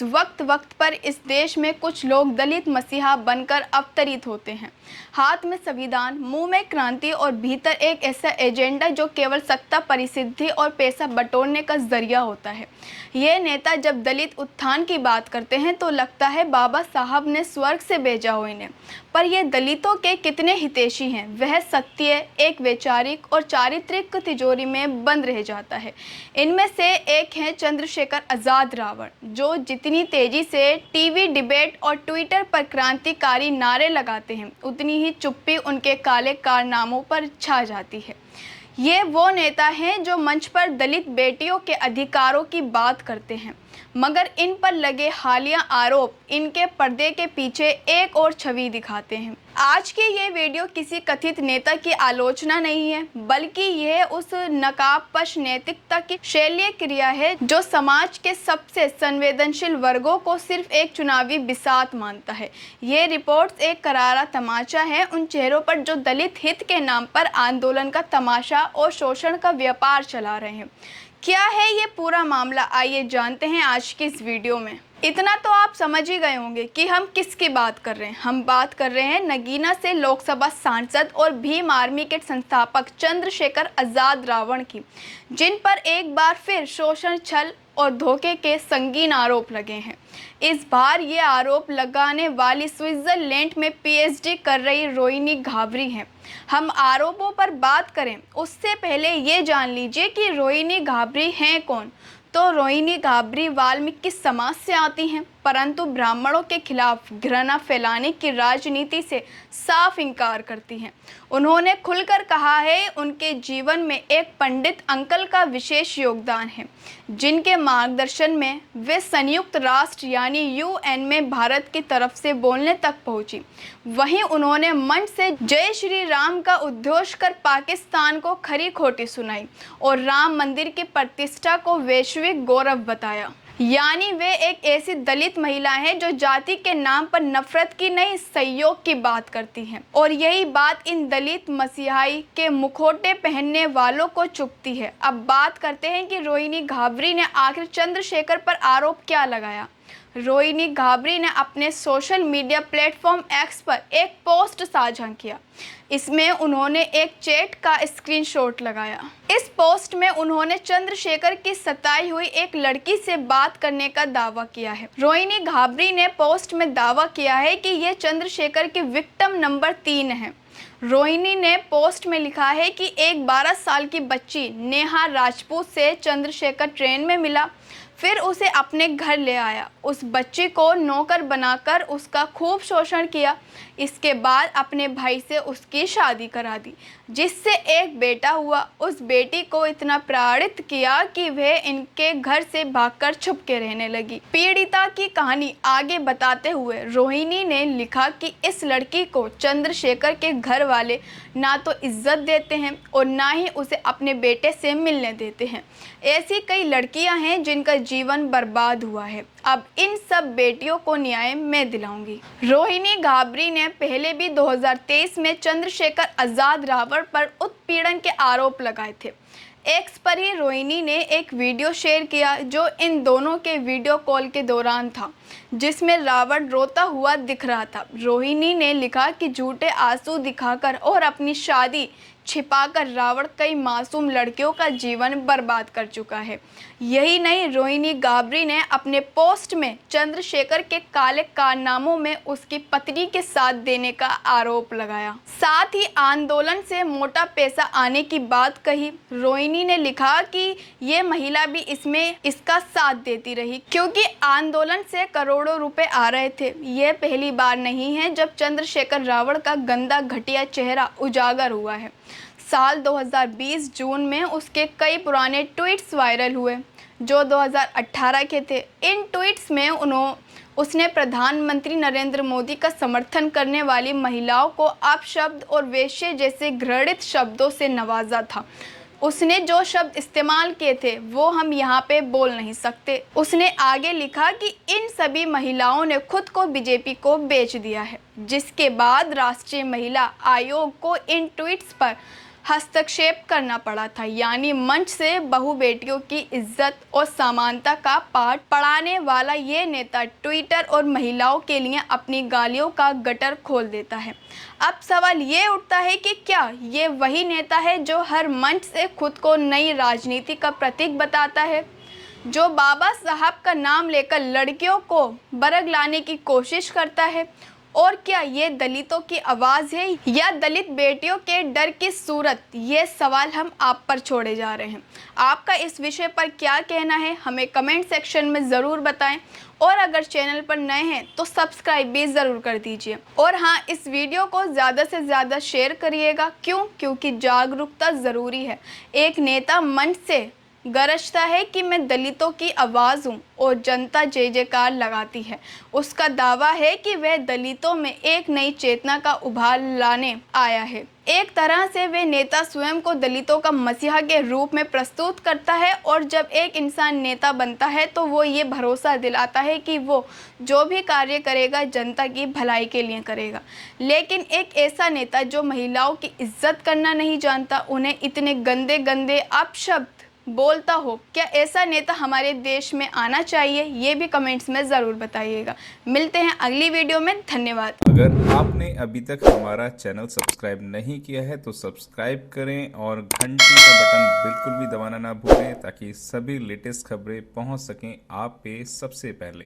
वक्त वक्त पर इस देश में कुछ लोग दलित मसीहा बनकर अवतरित होते हैं। हाथ में संविधान, मुंह में क्रांति और भीतर एक ऐसा एजेंडा जो केवल सत्ता, परिसिद्धि और पैसा बटोरने का जरिया होता है। ये नेता जब दलित उत्थान की बात करते हैं तो लगता है बाबा साहब ने स्वर्ग से भेजा हो इन्हें। पर ये दलितों के कितने हितैषी हैं, वह सत्य एक वैचारिक और चारित्रिक तिजोरी में बंद रह जाता है। इनमें से एक हैं चंद्रशेखर आज़ाद रावण, जो जितनी तेजी से टीवी डिबेट और ट्विटर पर क्रांतिकारी नारे लगाते हैं, उतनी ही चुप्पी उनके काले कारनामों पर छा जाती है। ये वो नेता हैं जो मंच पर दलित बेटियों के अधिकारों की बात करते हैं, मगर इन पर लगे हालिया आरोप इनके पर्दे के पीछे एक और छवि दिखाते हैं। आज की ये वीडियो किसी कथित नेता की आलोचना नहीं है, बल्कि यह उस नकाबपोश नैतिकता की शैलीय क्रिया है जो समाज के सबसे संवेदनशील वर्गों को सिर्फ एक चुनावी बिसात मानता है। ये रिपोर्ट्स एक करारा तमाचा है उन चेहरों पर जो दलित हित के नाम पर आंदोलन का तमाशा और शोषण का व्यापार चला रहे हैं। क्या है ये पूरा मामला, आइए जानते हैं आज की इस वीडियो में। इतना तो आप समझ ही गए होंगे कि हम किसकी बात कर रहे हैं। हम बात कर रहे हैं नगीना से लोकसभा सांसद और भीम आर्मी के संस्थापक चंद्रशेखर आज़ाद रावण की, जिन पर एक बार फिर शोषण, छल और धोखे के संगीन आरोप लगे हैं। इस बार ये आरोप लगाने वाली स्विट्जरलैंड में पीएचडी कर रही रोहिणी घाबरी हैं। हम आरोपों पर बात करें उससे पहले ये जान लीजिए कि रोहिणी घाबरी हैं कौन। तो रोहिणी घाबरी वाल्मीकि समाज से आती हैं, परंतु ब्राह्मणों के खिलाफ घृणा फैलाने की राजनीति से साफ इनकार करती हैं। उन्होंने खुलकर कहा है उनके जीवन में एक पंडित अंकल का विशेष योगदान है, जिनके मार्गदर्शन में वे संयुक्त राष्ट्र यानी यूएन में भारत की तरफ से बोलने तक पहुंची। वहीं उन्होंने मंच से जय श्री राम का उद्घोष कर पाकिस्तान को खरी खोटी सुनाई और राम मंदिर की प्रतिष्ठा को वैश्विक गौरव बताया। यानी वे एक ऐसी दलित महिला हैं जो जाति के नाम पर नफरत की नहीं, सहयोग की बात करती हैं। और यही बात इन दलित मसीहाई के मुखौटे पहनने वालों को चुभती है। अब बात करते हैं कि रोहिणी घाबरी ने आखिर चंद्रशेखर पर आरोप क्या लगाया। रोहिणी घाबरी ने अपने सोशल मीडिया प्लेटफॉर्म एक्स पर एक पोस्ट साझा किया। इसमें उन्होंने एक चैट का स्क्रीनशॉट लगाया। इस पोस्ट में उन्होंने चंद्रशेखर की सताई हुई एक लड़की से बात करने का दावा किया है। रोहिणी घाबरी ने पोस्ट में दावा किया है कि यह चंद्रशेखर की विक्टिम नंबर 3 है। रोहिणी ने पोस्ट में लिखा है कि एक 12 साल की बच्ची नेहा राजपूत से चंद्रशेखर ट्रेन में मिला, फिर उसे अपने घर ले आया। उस बच्ची को नौकर बनाकर उसका खूब शोषण किया। इसके बाद अपने भाई से उसकी शादी करा दी, जिससे एक बेटा हुआ। उस बेटी को इतना प्रताड़ित किया कि वह इनके घर से भागकर छुप के रहने लगी। पीड़िता की कहानी आगे बताते हुए रोहिणी ने लिखा कि इस लड़की को चंद्रशेखर के घर वाले ना तो इज्जत देते हैं और ना ही उसे अपने बेटे से मिलने देते हैं। ऐसी कई लड़कियां हैं जिनका जीवन बर्बाद हुआ है। अब इन सब बेटियों को न्याय मैं दिलाऊंगी। रोहिणी घाबरी ने पहले भी 2023 में चंद्रशेखर आज़ाद रावण पर उत्पीड़न के आरोप लगाए थे। एक्स पर ही रोहिणी ने एक वीडियो शेयर किया जो इन दोनों के वीडियो कॉल के दौरान था, जिसमें रावण रोता हुआ दिख रहा था। रोहिणी ने लिखा कि झूठे आंसू दिखाकर और अपनी शादी छिपाकर रावण कई मासूम लड़कियों का जीवन बर्बाद कर चुका है। यही नहीं, रोहिणी घाबरी ने अपने पोस्ट में चंद्रशेखर के काले कारनामों में उसकी पत्नी के साथ देने का आरोप लगाया। साथ ही आंदोलन से मोटा पैसा आने की बात कही। रोहिणी ने लिखा कि ये महिला भी इसमें इसका साथ देती रही, क्योंकि आंदोलन से करोड़ों रुपए आ रहे थे। यह पहली बार नहीं है जब चंद्रशेखर रावण का गंदा घटिया चेहरा उजागर हुआ है। साल 2020 जून में उसके कई पुराने ट्वीट्स वायरल हुए जो 2018 के थे। इन ट्वीट्स में उसने प्रधानमंत्री नरेंद्र मोदी का समर्थन करने वाली महिलाओं को अपशब्द और वेश्या जैसे घृणित शब्दों से नवाजा था। उसने जो शब्द इस्तेमाल किए थे वो हम यहाँ पे बोल नहीं सकते। उसने आगे लिखा कि इन सभी महिलाओं ने खुद को बीजेपी को बेच दिया है, जिसके बाद राष्ट्रीय महिला आयोग को इन ट्वीट्स पर हस्तक्षेप करना पड़ा था। यानी मंच से बहू बेटियों की इज्जत और समानता का पाठ पढ़ाने वाला ये नेता ट्विटर और महिलाओं के लिए अपनी गालियों का गटर खोल देता है। अब सवाल ये उठता है कि क्या ये वही नेता है जो हर मंच से खुद को नई राजनीति का प्रतीक बताता है, जो बाबा साहब का नाम लेकर लड़कियों को बरग लाने की कोशिश करता है? और क्या ये दलितों की आवाज़ है या दलित बेटियों के डर की सूरत? ये सवाल हम आप पर छोड़े जा रहे हैं। आपका इस विषय पर क्या कहना है, हमें कमेंट सेक्शन में ज़रूर बताएं। और अगर चैनल पर नए हैं तो सब्सक्राइब भी ज़रूर कर दीजिए। और हाँ, इस वीडियो को ज़्यादा से ज़्यादा शेयर करिएगा। क्योंकि जागरूकता ज़रूरी है। एक नेता मंच से गरजता है कि मैं दलितों की आवाज़ हूँ और जनता जय जयकार लगाती है। उसका दावा है कि वह दलितों में एक नई चेतना का उभार लाने आया है। एक तरह से वह नेता स्वयं को दलितों का मसीहा के रूप में प्रस्तुत करता है। और जब एक इंसान नेता बनता है तो वो ये भरोसा दिलाता है कि वो जो भी कार्य करेगा जनता की भलाई के लिए करेगा। लेकिन एक ऐसा नेता जो महिलाओं की इज्जत करना नहीं जानता, उन्हें इतने गंदे गंदे अपशब्द बोलता हो, क्या ऐसा नेता हमारे देश में आना चाहिए? ये भी कमेंट्स में ज़रूर बताइएगा। मिलते हैं अगली वीडियो में। धन्यवाद। अगर आपने अभी तक हमारा चैनल सब्सक्राइब नहीं किया है तो सब्सक्राइब करें और घंटी का बटन बिल्कुल भी दबाना ना भूलें ताकि सभी लेटेस्ट खबरें पहुंच सकें आप पे सबसे पहले।